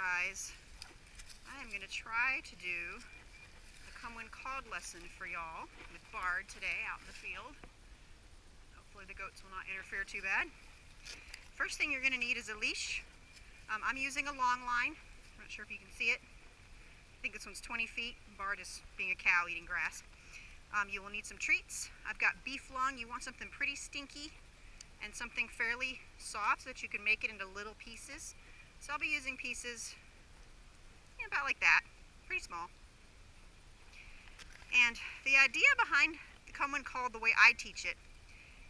guys, I am going to try to do a come when called lesson for y'all with Bard today out in the field. Hopefully the goats will not interfere too bad. First thing you're going to need is a leash. I'm using a Longline. I'm not sure if you can see it. I think this one's 20 feet. Bard is being a cow eating grass. You will need some treats. I've got beef lung. You want something pretty stinky and something fairly soft so that you can make it into little pieces. So I'll be using pieces about like that, pretty small. And the idea behind the come when called the way I teach it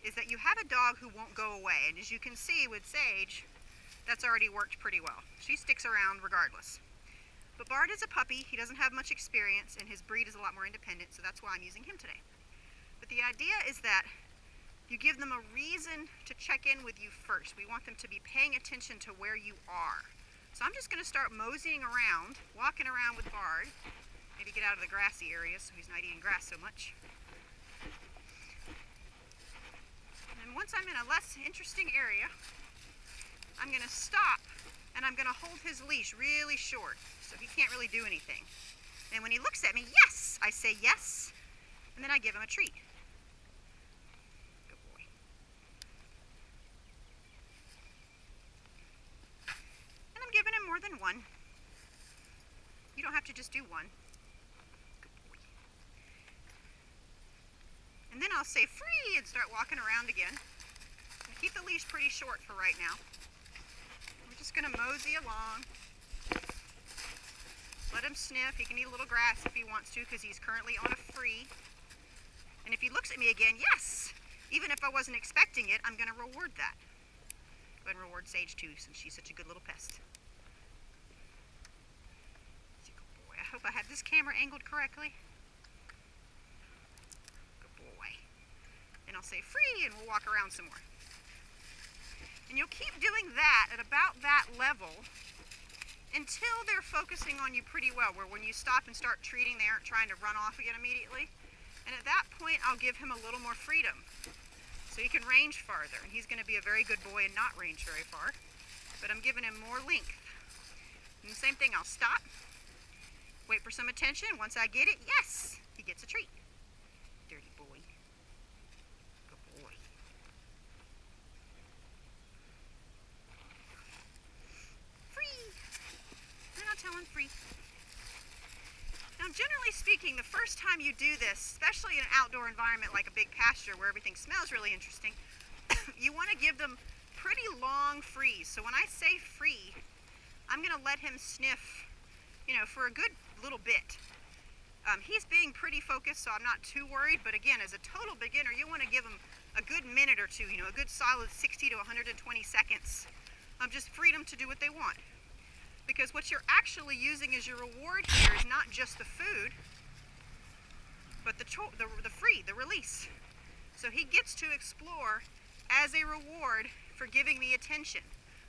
is that you have a dog who won't go away. And as you can see with Sage, that's already worked pretty well. She sticks around regardless. But Bard is a puppy. He doesn't have much experience and his breed is a lot more independent, so that's why I'm using him today. But the idea is that you give them a reason to check in with you first. We want them to be paying attention to where you are. So I'm just going to start moseying around, walking around with Bard. Maybe get out of the grassy area so he's not eating grass so much. And then once I'm in a less interesting area, I'm going to stop and I'm going to hold his leash really short so he can't really do anything. And when he looks at me, yes, I say yes, and then I give him a treat. Giving him more than one. You don't have to just do one. Good boy. And then I'll say free and start walking around again. And keep the leash pretty short for right now. We're just going to mosey along. Let him sniff. He can eat a little grass if he wants to because he's currently on a free. And if he looks at me again, yes! Even if I wasn't expecting it, I'm going to reward that. Go ahead and reward Sage too since she's such a good little pest. I hope I have this camera angled correctly. Good boy. Then I'll say free and we'll walk around some more. And you'll keep doing that at about that level until they're focusing on you pretty well, where when you stop and start treating, they aren't trying to run off again immediately. And at that point, I'll give him a little more freedom so he can range farther. And he's going to be a very good boy and not range very far. But I'm giving him more length. And the same thing, I'll stop. Wait for some attention. Once I get it, yes, he gets a treat. Dirty boy. Good boy. Free. Then I'll tell him free. Now, generally speaking, the first time you do this, especially in an outdoor environment like a big pasture where everything smells really interesting, you want to give them pretty long frees. So when I say free, I'm going to let him sniff, for a good little bit. He's being pretty focused, so I'm not too worried, but again, as a total beginner, you want to give him a good minute or two, a good solid 60 to 120 seconds of just freedom to do what they want. Because what you're actually using as your reward here is not just the food, but the free, the release. So he gets to explore as a reward for giving me attention.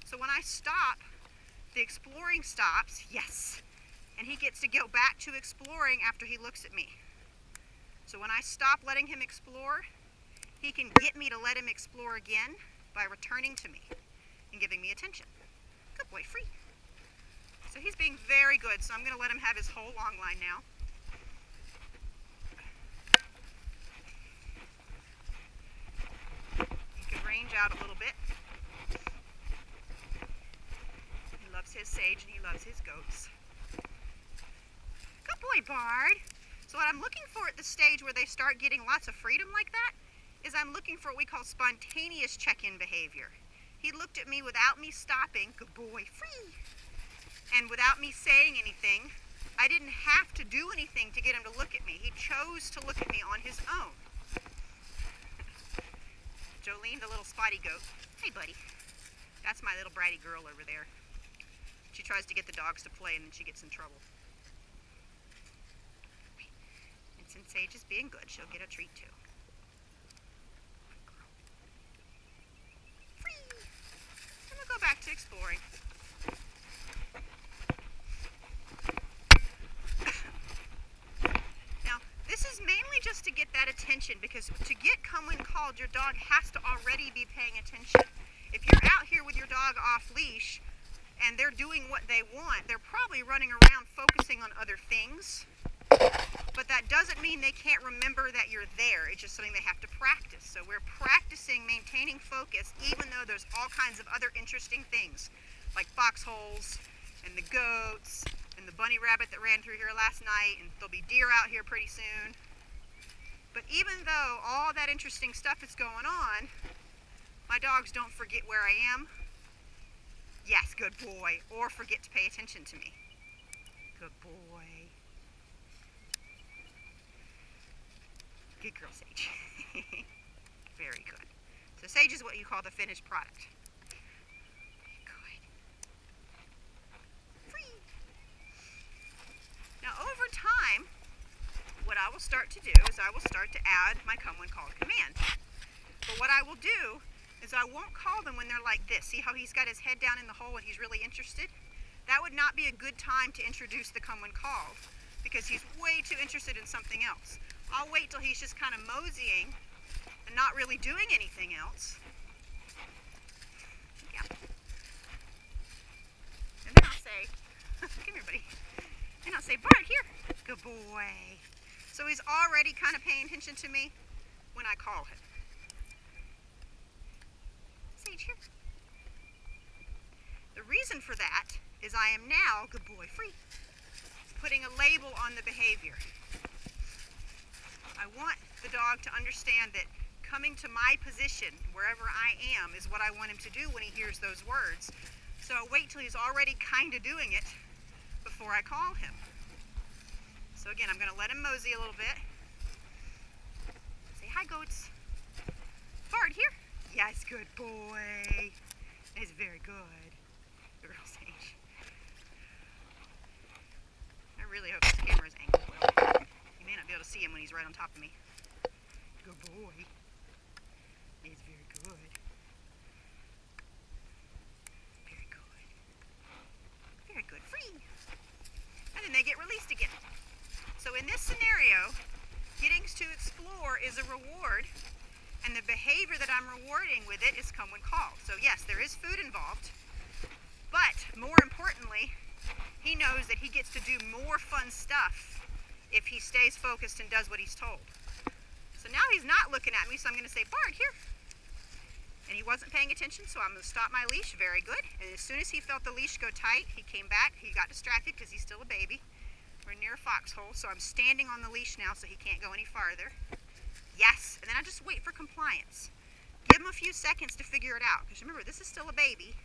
So when I stop, the exploring stops, yes. And he gets to go back to exploring after he looks at me. So when I stop letting him explore, he can get me to let him explore again by returning to me and giving me attention. Good boy, free. So he's being very good, so I'm going to let him have his whole Longline now. He can range out a little bit. He loves his Sage and he loves his goats. Good boy, Bard. So what I'm looking for at the stage where they start getting lots of freedom like that is I'm looking for what we call spontaneous check-in behavior. He looked at me without me stopping, good boy, free. And without me saying anything, I didn't have to do anything to get him to look at me. He chose to look at me on his own. Jolene, the little spotty goat. Hey, buddy. That's my little bratty girl over there. She tries to get the dogs to play and then she gets in trouble. Since Sage is being good, she'll get a treat too. Free! And we'll go back to exploring. Now, this is mainly just to get that attention because to get come when called, your dog has to already be paying attention. If you're out here with your dog off leash and they're doing what they want, they're probably running around focusing on other things. But that doesn't mean they can't remember that you're there. It's just something they have to practice. So we're practicing maintaining focus even though there's all kinds of other interesting things like foxholes and the goats and the bunny rabbit that ran through here last night, and there'll be deer out here pretty soon. But even though all that interesting stuff is going on, my dogs don't forget where I am. Yes, good boy. Or forget to pay attention to me. Good boy. Good girl, Sage. Very good. So Sage is what you call the finished product. Good. Free. Now over time, what I will start to do is I will start to add my come when called command. But what I will do is I won't call them when they're like this. See how he's got his head down in the hole and he's really interested? That would not be a good time to introduce the come when called because he's way too interested in something else. I'll wait till he's just kind of moseying and not really doing anything else. Yeah. And then I'll say, come here, buddy. And I'll say, Bart, here. Good boy. So he's already kind of paying attention to me when I call him. Sage, here. The reason for that is I am now, good boy, free, putting a label on the behavior. I want the dog to understand that coming to my position, wherever I am, is what I want him to do when he hears those words. So I'll wait till he's already kind of doing it before I call him. So again, I'm going to let him mosey a little bit. Say, hi, goats. Bart, here. Yes, good boy. He's very good. Good girl, Sage. I really hope this camera's angled well. You may not be able to see him when he's right on top of me. Good boy. He's very good. Very good. Very good. Free. And then they get released again. So in this scenario, getting to explore is a reward, and the behavior that I'm rewarding with it is come when called. So yes, there is food involved, but more importantly, he knows that he gets to do more fun stuff if he stays focused and does what he's told. So now he's not looking at me, so I'm going to say, Bart, here. And he wasn't paying attention, so I'm going to stop my leash. Very good. And as soon as he felt the leash go tight, he came back. He got distracted because he's still a baby. We're near a foxhole, so I'm standing on the leash now so he can't go any farther. Yes, and then I just wait for compliance. Give him a few seconds to figure it out, because remember, this is still a baby.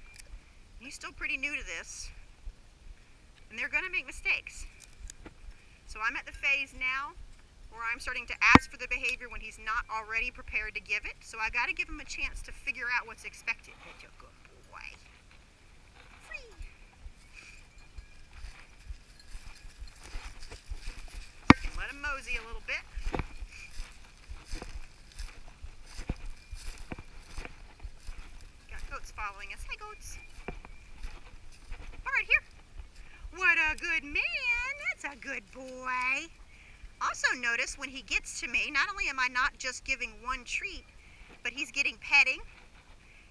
He's still pretty new to this, and they're going to make mistakes. So I'm at the phase now where I'm starting to ask for the behavior when he's not already prepared to give it, so I got to give him a chance to figure out what's expected. Good boy. Free. And let him mosey a little bit. Goats following us. Hey, goats. Bart, here. What a good man. That's a good boy. Also notice when he gets to me, not only am I not just giving one treat, but he's getting petting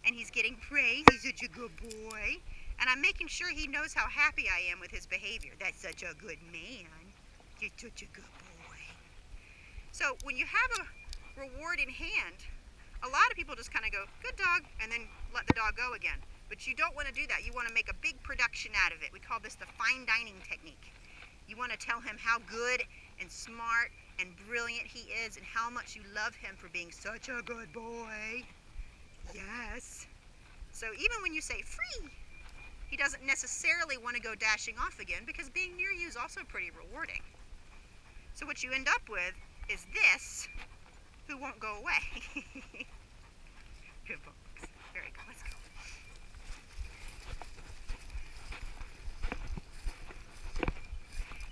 and he's getting praise. He's such a good boy. And I'm making sure he knows how happy I am with his behavior. That's such a good man. You're such a good boy. So when you have a reward in hand, a lot of people just kind of go, good dog, and then let the dog go again. But you don't want to do that. You want to make a big production out of it. We call this the fine dining technique. You want to tell him how good and smart and brilliant he is and how much you love him for being such a good boy. Yes. So even when you say free, he doesn't necessarily want to go dashing off again because being near you is also pretty rewarding. So what you end up with is this, who won't go away. Good folks. Very good. Let's go.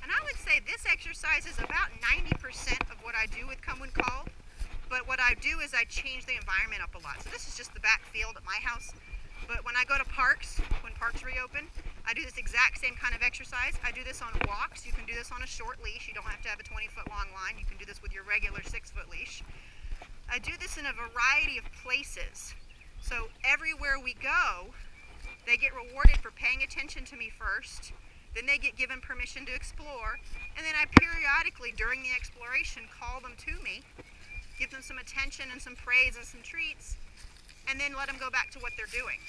And I would say this exercise is about 90% of what I do with come when called. But what I do is I change the environment up a lot. So this is just the back field at my house. But when I go to parks, when parks reopen, I do this exact same kind of exercise. I do this on walks. You can do this on a short leash. You don't have to have a 20-foot long line. You can do this with your regular 6-foot leash. I do this in a variety of places. So everywhere we go, They get rewarded for paying attention to me first, then they get given permission to explore, and then I periodically, during the exploration, call them to me, give them some attention and some praise and some treats, and then let them go back to what they're doing.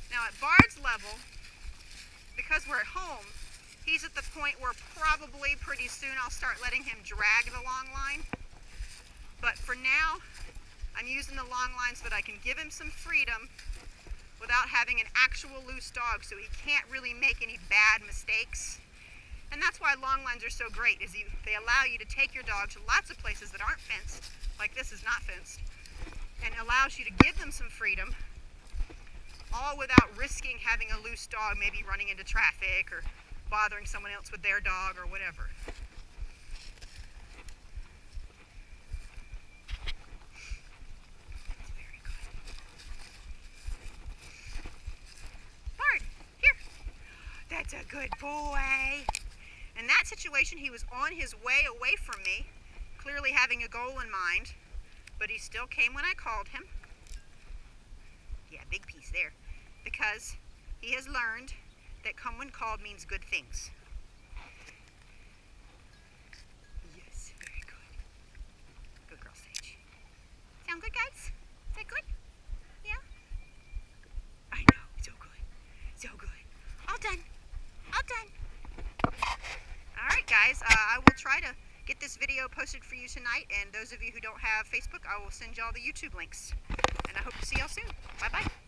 Now at Bard's level, because we're at home, he's at the point where probably pretty soon I'll start letting him drag the long line. But for now, I'm using the long line so that I can give him some freedom without having an actual loose dog, so he can't really make any bad mistakes. And that's why long lines are so great, is they allow you to take your dog to lots of places that aren't fenced, like this is not fenced, and allows you to give them some freedom, all without risking having a loose dog, maybe running into traffic or bothering someone else with their dog or whatever. That's a good boy. In that situation, he was on his way away from me, clearly having a goal in mind, but he still came when I called him. Yeah, big piece there. Because he has learned that come when called means good things. Yes, very good. Good girl, Sage. Sound good, guys? Is that good? Yeah? I know, so good. So good. All done. All done. Alright guys, I will try to get this video posted for you tonight, and those of you who don't have Facebook, I will send y'all the YouTube links. And I hope to see y'all soon. Bye bye.